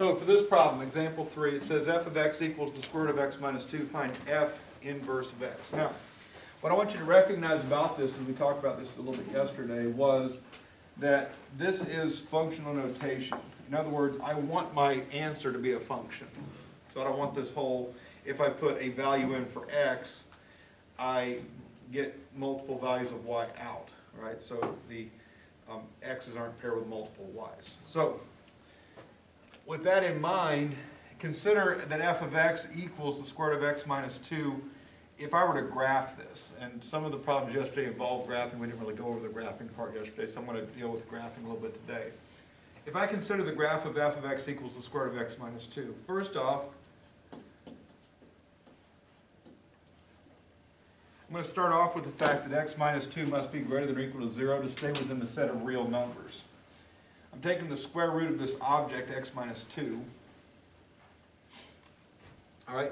So for this problem, example 3, it says f of x equals the square root of x minus 2. Find f inverse of x. Now, what I want you to recognize about this, and we talked about this a little bit yesterday, was that this is functional notation. In other words, I want my answer to be a function. So I don't want this whole, if I put a value in for x, I get multiple values of y out, right? So the x's aren't paired with multiple y's. So with that in mind, consider that f of x equals the square root of x minus 2 if I were to graph this. And some of the problems yesterday involved graphing. We didn't really go over the graphing part yesterday, so I'm going to deal with graphing a little bit today. If I consider the graph of f of x equals the square root of x minus 2, first off, I'm going to start off with the fact that x minus 2 must be greater than or equal to 0 to stay within the set of real numbers. I'm taking the square root of this object, x minus 2. All right?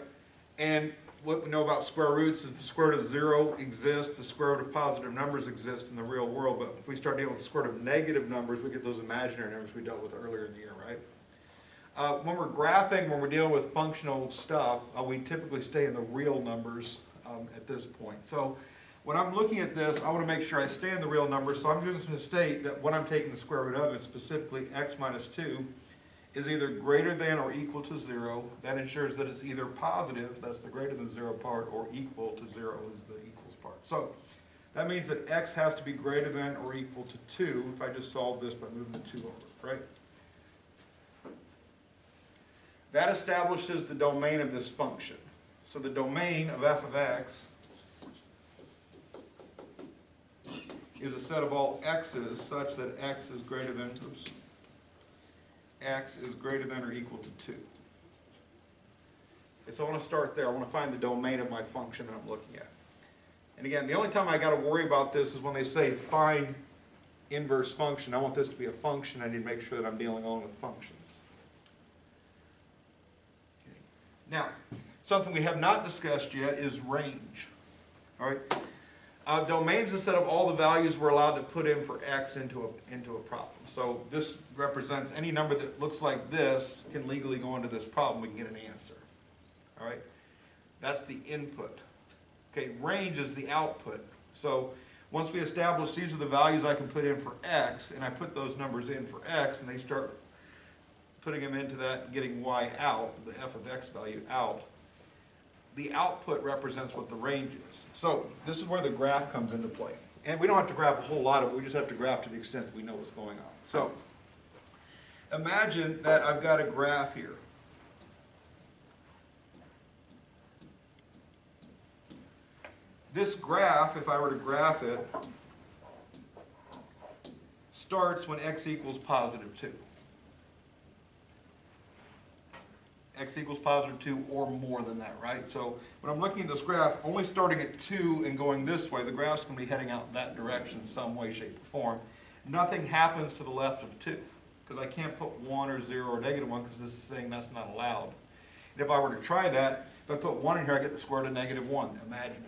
And what we know about square roots is the square root of 0 exists, the square root of positive numbers exist in the real world, but if we start dealing with the square root of negative numbers, we get those imaginary numbers we dealt with earlier in the year, right? When we're graphing, when we're dealing with functional stuff, we typically stay in the real numbers at this point. So when I'm looking at this, I want to make sure I stay in the real numbers, so I'm just going to state that what I'm taking the square root of, and specifically x minus 2, is either greater than or equal to 0. That ensures that it's either positive, that's the greater than 0 part, or equal to 0 is the equals part. So that means that x has to be greater than or equal to 2 if I just solve this by moving the 2 over, right? That establishes the domain of this function. So the domain of f of x is a set of all x's such that x is greater than, x is greater than or equal to 2. Okay, so I want to start there. I want to find the domain of my function that I'm looking at. And again, the only time I got to worry about this is when they say find inverse function. I want this to be a function. I need to make sure that I'm dealing only with functions. Okay. Now, something we have not discussed yet is range. All right. Domains is a set of all the values we're allowed to put in for x into a problem. So this represents any number that looks like this can legally go into this problem. We can get an answer. All right? That's the input. Okay, range is the output. So once we establish these are the values I can put in for x, and I put those numbers in for x, and they start putting them into that and getting y out, the f of x value out, the output represents what the range is. So this is where the graph comes into play. And we don't have to graph a whole lot of it, we just have to graph to the extent that we know what's going on. So imagine that I've got a graph here. This graph, if I were to graph it, starts when x equals positive 2. X equals positive 2 or more than that, right? So when I'm looking at this graph, only starting at 2 and going this way, the graph's going to be heading out in that direction in some way, shape, or form. Nothing happens to the left of 2, because I can't put 1 or 0 or negative 1, because this is saying that's not allowed. And if I were to try that, if I put 1 in here, I get the square root of negative 1, imaginary.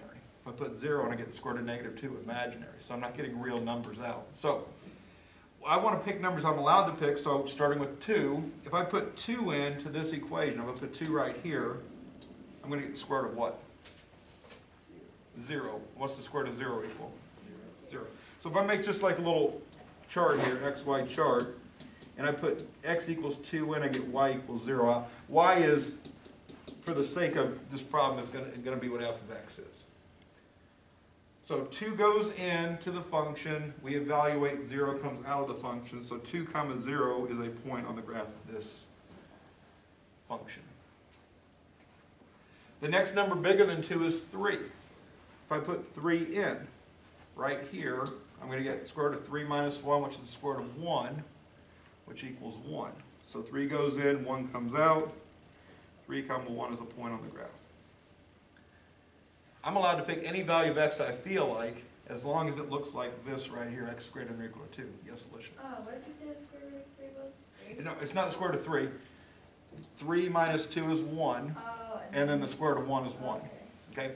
If I put 0 in, I get the square root of negative 2, imaginary. So I'm not getting real numbers out. So I want to pick numbers I'm allowed to pick, so starting with 2, if I put 2 into this equation, I'm going to put 2 right here, I'm going to get the square root of what? 0. What's the square root of 0 equal? 0. So if I make just like a little chart here, xy chart, and I put x equals 2 in, I get y equals 0 out. Y is, for the sake of this problem, is going to be what f of x is. So 2 goes into the function, we evaluate, 0 comes out of the function, so 2 comma 0 is a point on the graph of this function. The next number bigger than 2 is 3. If I put 3 in, right here, I'm going to get the square root of 3 minus 1, which is the square root of 1, which equals 1. So 3 goes in, 1 comes out, 3 comma 1 is a point on the graph. I'm allowed to pick any value of x I feel like, as long as it looks like this right here, x greater than or equal to 2. Yes, Alicia? What did you say the square root of 3 was? 3? No, it's not the square root of 3. 3 minus 2 is 1, and then the square root of 1 is 1. Okay?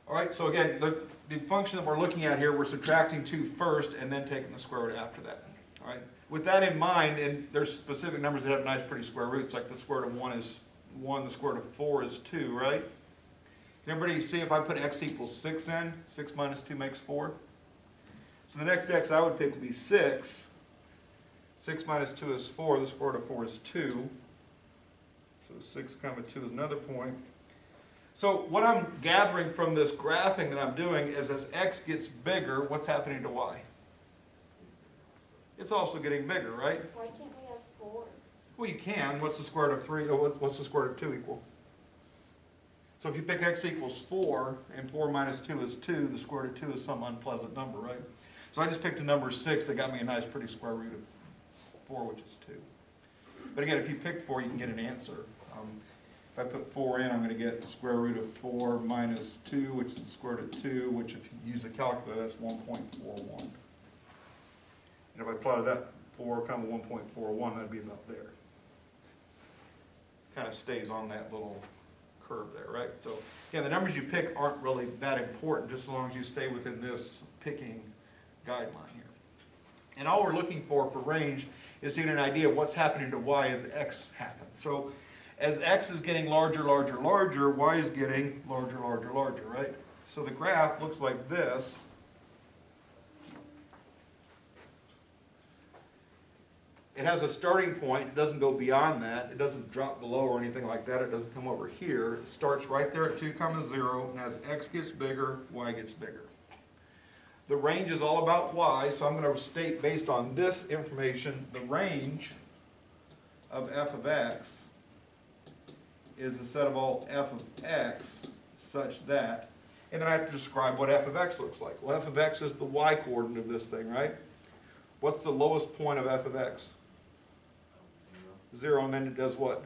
All right, so again, the function that we're looking at here, we're subtracting 2 first, and then taking the square root after that. All right? with that in mind, and there's specific numbers that have nice pretty square roots, like the square root of 1 is 1, the square root of 4 is 2, right? Can everybody see if I put x equals 6 in, 6 minus 2 makes 4? So the next x I would pick would be 6. 6 minus 2 is 4, the square root of 4 is 2. So 6, 2 is another point. So what I'm gathering from this graphing that I'm doing is as x gets bigger, what's happening to y? It's also getting bigger, right? Why can't we have 4? Well, you can. What's the square root of 3? Oh, what's the square root of 2 equal? So if you pick x equals 4, and 4 minus 2 is 2, the square root of 2 is some unpleasant number, right? So I just picked a number 6 that got me a nice pretty square root of 4, which is 2. But again, if you pick 4, you can get an answer. If I put 4 in, I'm going to get the square root of 4 minus 2, which is the square root of 2, which if you use a calculator, that's 1.41. And if I plotted that 4, 1.41, that'd be about there. Kind of stays on that little curve there, right? So again, the numbers you pick aren't really that important, just as long as you stay within this picking guideline here. And all we're looking for range is to get an idea of what's happening to y as x happens. So as x is getting larger, larger, larger, y is getting larger, larger, larger, right? So the graph looks like this. It has a starting point. It doesn't go beyond that. It doesn't drop below or anything like that. It doesn't come over here. It starts right there at 2, 0, and as x gets bigger, y gets bigger. The range is all about y, so I'm going to state based on this information, the range of f of x is the set of all f of x such that, and then I have to describe what f of x looks like. Well, f of x is the y coordinate of this thing, right? What's the lowest point of f of x? 0, and then it does what?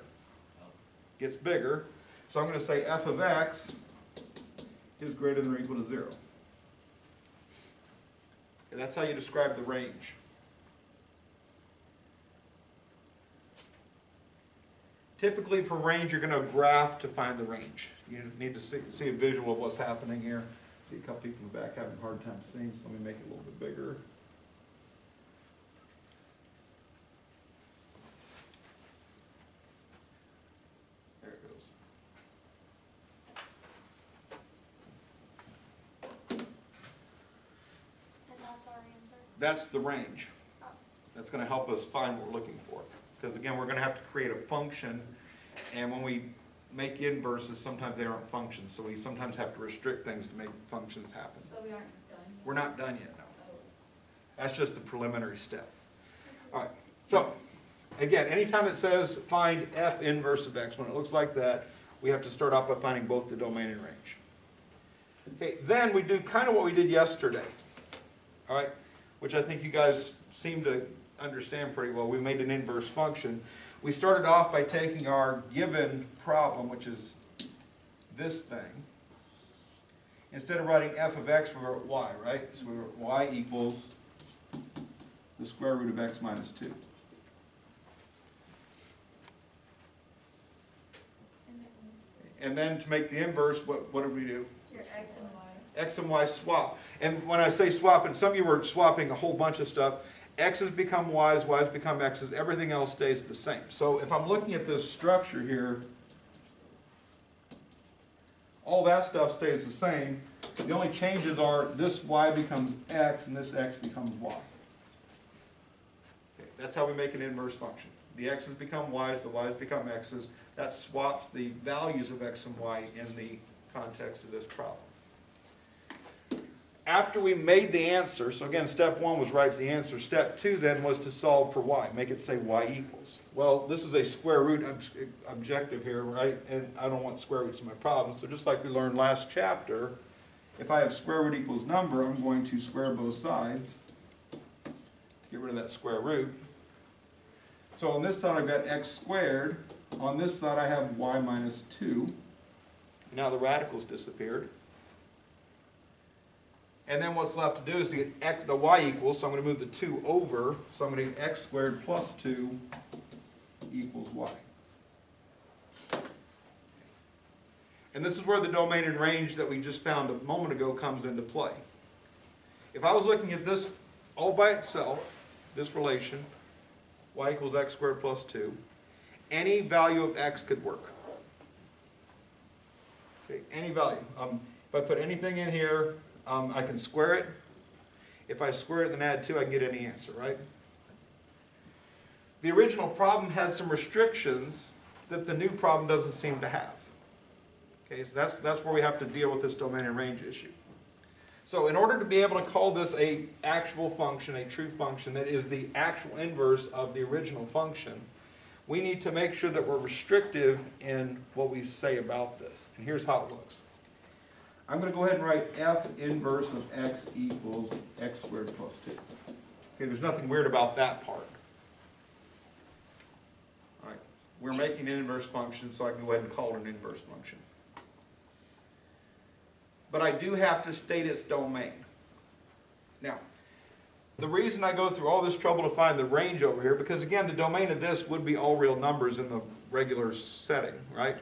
Gets bigger. So I'm going to say f of x is greater than or equal to 0. And that's how you describe the range. Typically for range, you're going to graph to find the range. You need to see a visual of what's happening here. See a couple people in the back having a hard time seeing, so let me make it a little bit bigger. There it goes. And that's our answer? That's the range. That's going to help us find what we're looking for. Because again, we're going to have to create a function, and when we make inverses, sometimes they aren't functions, so we sometimes have to restrict things to make functions happen. So we aren't done yet? We're not done yet, no. That's just the preliminary step. All right, so again, anytime it says find f inverse of x, when it looks like that, we have to start off by finding both the domain and range. Okay, then we do kind of what we did yesterday, all right, which I think you guys seem to understand pretty well. We made an inverse function. We started off by taking our given problem, which is this thing. Instead of writing f of x, we wrote y, right? So we wrote y equals the square root of x minus 2. And then to make the inverse, what did we do? Your x and y. X and y swap. And when I say swap, and some of you were swapping a whole bunch of stuff, x's become y's, y's become x's, everything else stays the same. So if I'm looking at this structure here, all that stuff stays the same. The only changes are this y becomes x and this x becomes y. Okay, that's how we make an inverse function. The x's become y's, the y's become x's. That swaps the values of x and y in the context of this problem. After we made the answer, so again, step 1 was write the answer. Step 2 then was to solve for y, make it say y equals. Well, this is a square root objective here, right? And I don't want square roots in my problem. So just like we learned last chapter, if I have square root equals number, I'm going to square both sides to get rid of that square root. So on this side I've got x squared. On this side I have y minus 2. Now the radicals disappeared. And then what's left to do is to get x, the y equals, so I'm going to move the 2 over, so I'm going to get x squared plus 2 equals y. And this is where the domain and range that we just found a moment ago comes into play. If I was looking at this all by itself, this relation, y equals x squared plus 2. Any value of x could work. Okay, any value. If I put anything in here, I can square it. If I square it and add 2, I can get any answer, right? The original problem had some restrictions that the new problem doesn't seem to have. Okay, so that's where we have to deal with this domain and range issue. So in order to be able to call this a actual function, a true function that is the actual inverse of the original function, we need to make sure that we're restrictive in what we say about this. And here's how it looks. I'm going to go ahead and write f inverse of x equals x squared plus 2. Okay, there's nothing weird about that part. All right, we're making an inverse function, so I can go ahead and call it an inverse function. But I do have to state its domain. Now, the reason I go through all this trouble to find the range over here, because again, the domain of this would be all real numbers in the regular setting, right?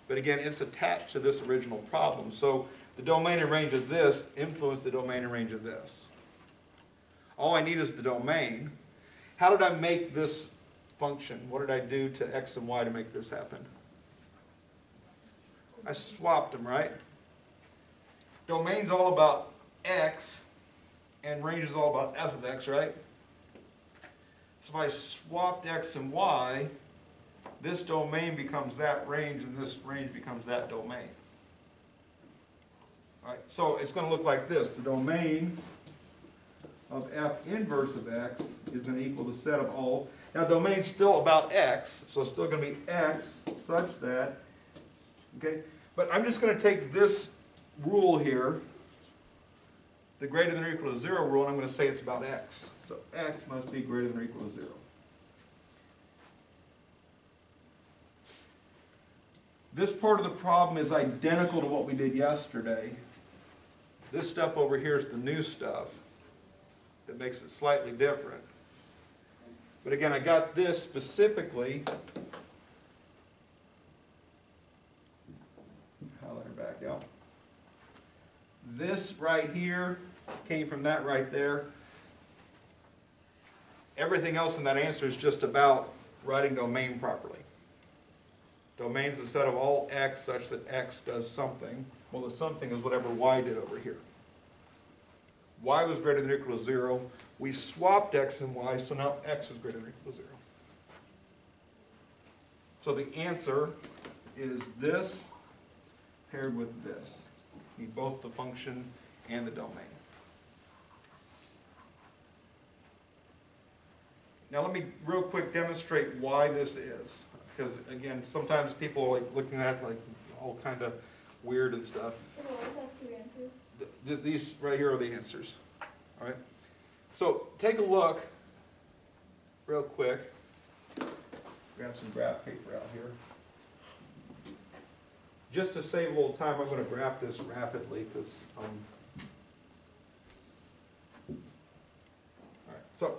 But again, it's attached to this original problem. So the domain and range of this influence the domain and range of this. All I need is the domain. How did I make this function? What did I do to x and y to make this happen? I swapped them, right? Domain's all about x, and range is all about f of x, right? So if I swapped x and y, this domain becomes that range, and this range becomes that domain. All right, so it's going to look like this. The domain of f inverse of x is going to equal the set of all. Now, domain's still about x, so it's still going to be x such that, okay? But I'm just going to take this rule here, the greater than or equal to 0 rule, and I'm going to say it's about x. So x must be greater than or equal to 0. This part of the problem is identical to what we did yesterday. This stuff over here is the new stuff that makes it slightly different. But again, I got this specifically. Highlighter back out. This right here came from that right there. Everything else in that answer is just about writing domain properly. Domain's a set of all x such that x does something. Well, the something is whatever y did over here. Y was greater than or equal to 0. We swapped x and y, so now x is greater than or equal to 0. So the answer is this paired with this. You need both the function and the domain. Now let me real quick demonstrate why this is. Because again, sometimes people are like looking at like all kind of weird and stuff. It always has two answers. These right here are the answers. All right. So take a look real quick. Grab some graph paper out here. Just to save a little time, I'm going to graph this rapidly because all right. So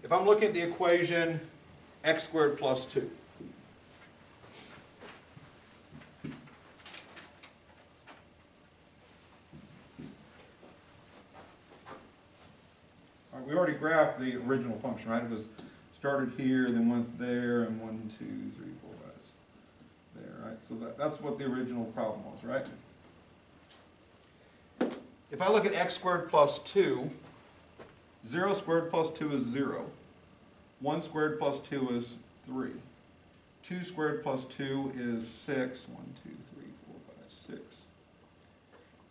if I'm looking at the equation x squared plus 2. All right, we already graphed the original function, right? It was started here, then went there, and 1, 2, 3, 4, 5 there, right? So that's what the original problem was, right? If I look at x squared plus 2, 0 squared plus 2 is 0. 1 squared plus 2 is 3. 2 squared plus 2 is 6. 1, 2, 3, 4, 5, 6.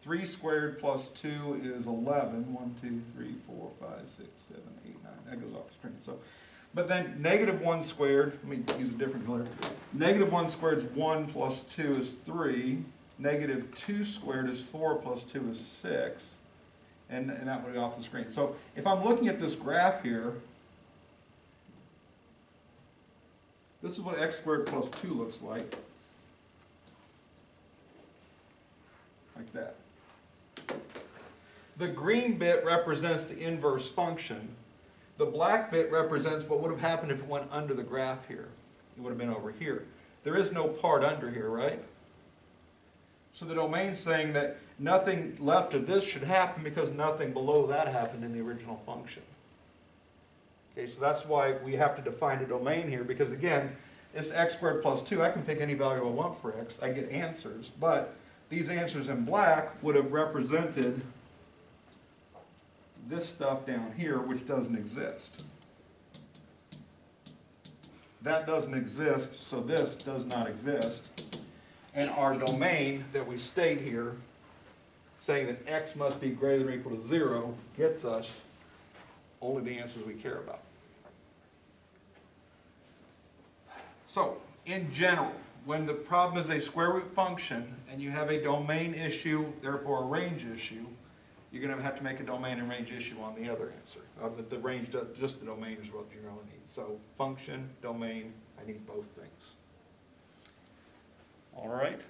3 squared plus 2 is 11. 1, 2, 3, 4, 5, 6, 7, 8, 9. That goes off the screen. So, but then negative 1 squared, let me use a different color. Negative 1 squared is 1 plus 2 is 3. Negative 2 squared is 4 plus 2 is 6. And that would be off the screen. So if I'm looking at this graph here, this is what x squared plus 2 looks like. Like that. The green bit represents the inverse function. The black bit represents what would have happened if it went under the graph here. It would have been over here. There is no part under here, right? So the domain's saying that nothing left of this should happen because nothing below that happened in the original function. Okay, so that's why we have to define a domain here, because again, it's x squared plus 2. I can pick any value I want for x. I get answers, but these answers in black would have represented this stuff down here, which doesn't exist. That doesn't exist, so this does not exist. And our domain that we state here, saying that x must be greater than or equal to 0, gets us only the answers we care about. So, in general, when the problem is a square root function and you have a domain issue, therefore a range issue, you're going to have to make a domain and range issue on the other answer. The range, just the domain is what you're going to need. So, function, domain, I need both things. All right.